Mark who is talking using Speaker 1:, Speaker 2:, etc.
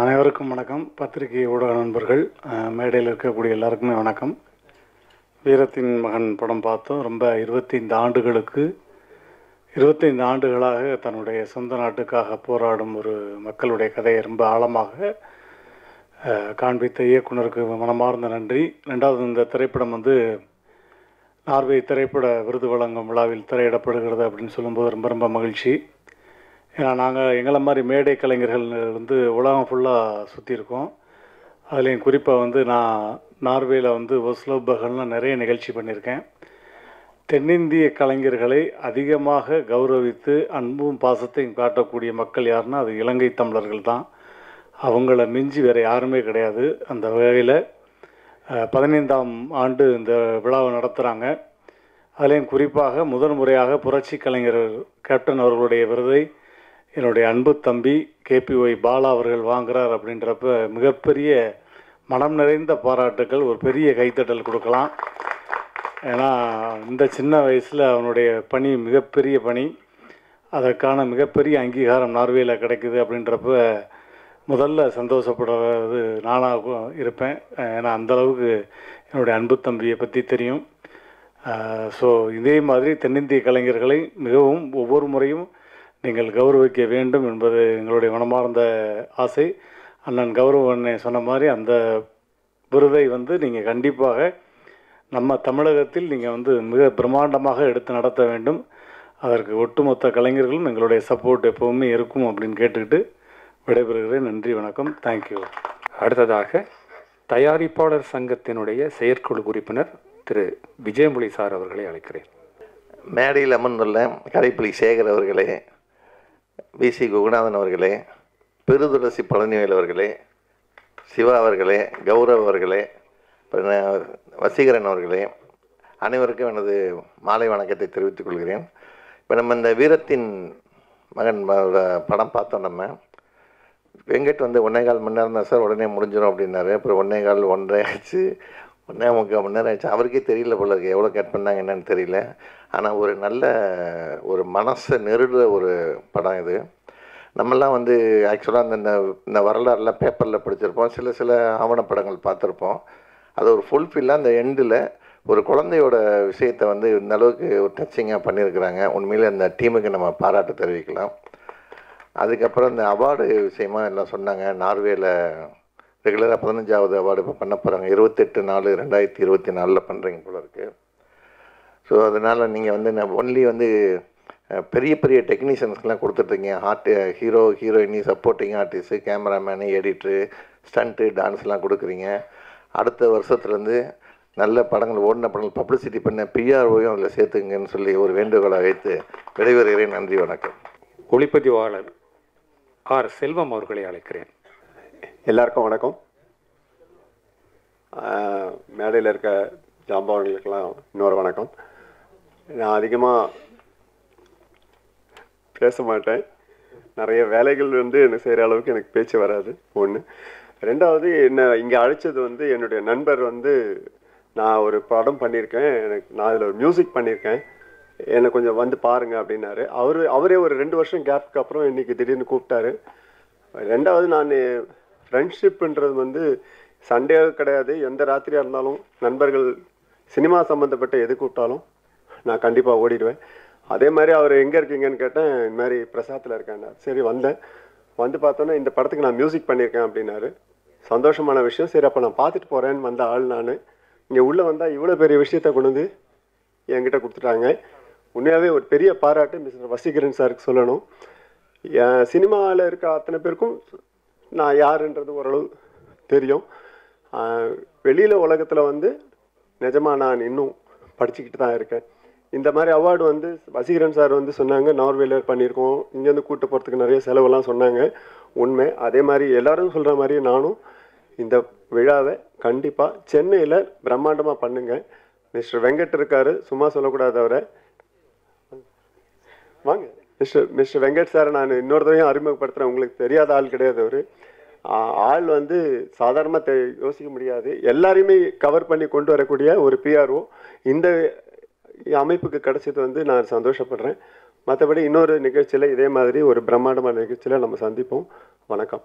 Speaker 1: அனைவருக்கும் வணக்கம். பத்திரிகை ஊடக நண்பர்கள், மேடையில் இருக்கக்கூடிய எல்லாருக்குமே வணக்கம். வீரத்தின் மகன் படம் பார்த்தோம். ரொம்ப 25 ஆண்டுகளாக தன்னுடைய சொந்த நாட்டுக்காக போராடும் ஒரு மக்களுடைய கதையை ரொம்ப ஆழமாக காண்பித்த இயக்குனருக்கு மனமார்ந்த நன்றி. ரெண்டாவது, இந்த திரைப்படம் நார்வே திரைப்பட விருது வழங்கும் விழாவில் திரையிடப்படுகிறது அப்படின்னு சொல்லும்போது ரொம்ப ரொம்ப மகிழ்ச்சி. ஏன்னா நாங்கள் எங்களை மாதிரி மேடை கலைஞர்கள் உலகம் ஃபுல்லாக சுற்றியிருக்கோம். அதுலேயும் குறிப்பாக நான் நார்வேயில் ஒஸ்லோ பகல்லாம் நிறைய நிகழ்ச்சி பண்ணியிருக்கேன். தென்னிந்திய கலைஞர்களை அதிகமாக கௌரவித்து அன்பும் பாசத்தையும் காட்டக்கூடிய மக்கள் யாருன்னா அது இலங்கை தமிழர்கள் தான். அவங்கள மிஞ்சி வேறு யாருமே கிடையாது. அந்த வகையில் 15ஆம் ஆண்டு இந்த விழாவை நடத்துகிறாங்க. அதுலேயும் குறிப்பாக முதன்முறையாக புரட்சி கலைஞர் கேப்டன் அவர்களுடைய விருதை என்னுடைய அன்பு தம்பி KPY பாலா அவர்கள் வாங்குகிறார். அப்படின்றப்ப மிகப்பெரிய மனம் நிறைந்த பாராட்டுக்கள், ஒரு பெரிய கைத்தட்டல் கொடுக்கலாம். ஏன்னா இந்த சின்ன வயசில் அவனுடைய பணி மிகப்பெரிய பணி, அதற்கான மிகப்பெரிய அங்கீகாரம் நார்வேயில் கிடைக்குது. அப்படின்றப்ப முதல்ல சந்தோஷப்படுறது நானாக இருப்பேன். ஏன்னா அந்தளவுக்கு என்னுடைய அன்பு தம்பியை பற்றி தெரியும். ஸோ இதே மாதிரி தென்னிந்திய கலைஞர்களை மிகவும் ஒவ்வொரு முறையும் நீங்கள் கௌரவிக்க வேண்டும் என்பது எங்களுடைய மனமார்ந்த ஆசை. அண்ணன் கௌரவண்ணே சொன்ன மாதிரி அந்த விருதை நீங்கள் கண்டிப்பாக நம்ம தமிழகத்தில் நீங்கள் மிக பிரம்மாண்டமாக எடுத்து நடத்த வேண்டும். அதற்கு ஒட்டுமொத்த கலைஞர்களும் எங்களுடைய சப்போர்ட் எப்போவுமே இருக்கும் அப்படின்னு கேட்டுக்கிட்டு விடைபெறுகிறேன். நன்றி, வணக்கம், தேங்க்யூ.
Speaker 2: அடுத்ததாக தயாரிப்பாளர் சங்கத்தினுடைய செயற்குழு உறுப்பினர் திரு விஜயமொழி சார் அவர்களை அழைக்கிறேன்.
Speaker 3: மேடையில் அமர்ந்துள்ள கரைப்புலி சேகர் அவர்களே, VC குகுநாதன் அவர்களே, பெருதுளசி பழனிவேல் அவர்களே, சிவா அவர்களே, கௌரவ் அவர்களே, வசீகரன் அவர்களே, அனைவருக்கும் எனது மாலை வணக்கத்தை தெரிவித்துக் கொள்கிறேன். இப்போ நம்ம இந்த வீரத்தின் மகன் படம் பார்த்தோம். நம்ம வெங்கட் 1.25 மணி நேரம் தான் சார், உடனே முடிஞ்சிடும் அப்படின்னாரு. அப்புறம் 1.25 1.5 ஆச்சு, 1.25 மணி நேரம் ஆச்சு. அவருக்கே தெரியல போல இருக்கு எவ்வளோ கட் பண்ணாங்க என்னன்னு தெரியல. ஆனால் ஒரு நல்ல ஒரு மனசை நெருடுற ஒரு படம் இது. நம்மெல்லாம் ஆக்சுவலாக இந்த வரலாறுலாம் பேப்பரில் படிச்சிருப்போம், சில ஆவணப்படங்கள் பார்த்துருப்போம். அது ஒரு ஃபுல்ஃபில்லாக அந்த எண்டில் ஒரு குழந்தையோட விஷயத்தை இந்த அளவுக்கு ஒரு டச்சிங்காக பண்ணியிருக்கிறாங்க. உண்மையிலே அந்த டீமுக்கு நம்ம பாராட்டு தெரிவிக்கலாம். அதுக்கப்புறம் இந்த அவார்டு விஷயமா எல்லாம் சொன்னாங்க. நார்வேயில் ரெகுலராக 15வது அவார்டு இப்போ பண்ண போகிறாங்க. 28/4/2024 பண்ணுறீங்க போல இருக்குது. ஸோ அதனால் நீங்கள் ஒன்லி பெரிய பெரிய டெக்னீஷியன்ஸ்க்கெலாம் கொடுத்துட்ருக்கீங்க. ஹீரோயினி, supporting artist, cameraman, editor, stunt, டான்ஸ்லாம் கொடுக்குறீங்க. அடுத்த வருஷத்துலேருந்து நல்ல படங்கள், ஓடின படங்கள் பப்ளிசிட்டி பண்ண PROயும் அதில் சேர்த்துங்கன்னு சொல்லி ஒரு வேண்டுகோளை வைத்து விடைபெறுகிறேன். நன்றி, வணக்கம்.
Speaker 2: ஒளிப்பதிவாளர் ஆர் செல்வம் அவர்களை அழைக்கிறேன்.
Speaker 4: எல்லாருக்கும் வணக்கம். மேடையில் இருக்க ஜாம்பவர்களுக்கெல்லாம் இன்னொரு வணக்கம். நான் அதிகமாக பேச மாட்டேன். நிறைய வேலைகள் எனக்கு செய்கிற அளவுக்கு எனக்கு பேச்சு வராது. ஒன்று. ரெண்டாவது, என்னை இங்கே அழைச்சது என்னுடைய நண்பர் நான் ஒரு படம் பண்ணியிருக்கேன், நான் அதில் ஒரு மியூசிக் பண்ணியிருக்கேன், என்னை கொஞ்சம் பாருங்க அப்படின்னாரு. அவரே ஒரு 2 வருஷம் கேப்புக்கு அப்புறம் இன்றைக்கி திடீர்னு கூப்பிட்டாரு. ரெண்டாவது, நான் ஃப்ரெண்ட்ஷிப்புன்றது சண்டே கிடையாது. எந்த ராத்திரியாக இருந்தாலும் நண்பர்கள் சினிமா சம்மந்தப்பட்ட எது கூப்பிட்டாலும் நான் கண்டிப்பாக ஓடிடுவேன். அதே மாதிரி அவர் எங்கே இருக்கீங்கன்னு கேட்டேன். இந்த மாதிரி பிரசாத்தில் இருக்கேன். சரி, வந்தேன். பார்த்தோன்னே இந்த படத்துக்கு நான் மியூசிக் பண்ணியிருக்கேன் அப்படின்னாரு. சந்தோஷமான விஷயம். சரி, அப்போ நான் பார்த்துட்டு போகிறேன்னு வந்த ஆள் நான். இங்கே உள்ளே வந்தால் இவ்வளோ பெரிய விஷயத்தை கொண்டு என்கிட்ட கொடுத்துட்டாங்க. உண்மையாகவே ஒரு பெரிய பாராட்டு மிஸ்டர் வசீகரன் சாருக்கு சொல்லணும். சினிமாவில் இருக்க அத்தனை பேருக்கும் நான் யாருன்றது ஓரளவு தெரியும். வெளியில் உலகத்தில் நிஜமாக நான் இன்னும் படிச்சுக்கிட்டு தான் இருக்கேன். இந்த மாதிரி அவார்டு வசீகரன் சார் சொன்னாங்க, நார்வேல பண்ணியிருக்கோம், இங்கேருந்து கூட்டு போகிறதுக்கு நிறைய செலவெல்லாம் சொன்னாங்க. உண்மை. அதே மாதிரி எல்லோரும் சொல்கிற மாதிரி நானும் இந்த விழாவை கண்டிப்பாக சென்னையில் பிரம்மாண்டமாக பண்ணுங்க. மிஸ்டர் வெங்கட் இருக்கார், சும்மா சொல்லக்கூடாது அவரை. வாங்க மிஸ்டர் வெங்கட் சார் நான் இன்னொரு தடவையும் அறிமுகப்படுத்துகிறேன். உங்களுக்கு தெரியாத ஆள் கிடையாது. அவர் ஆள் சாதாரணமாக யோசிக்க முடியாது. எல்லாரையுமே கவர் பண்ணி கொண்டு வரக்கூடிய ஒரு PRO இந்த அமைப்புக்கு கிடைச்சது நான் சந்தோஷப்படுறேன். மற்றபடி இன்னொரு நிகழ்ச்சியில் இதே மாதிரி ஒரு பிரம்மாண்டமான நிகழ்ச்சியில் நம்ம சந்திப்போம். வணக்கம்.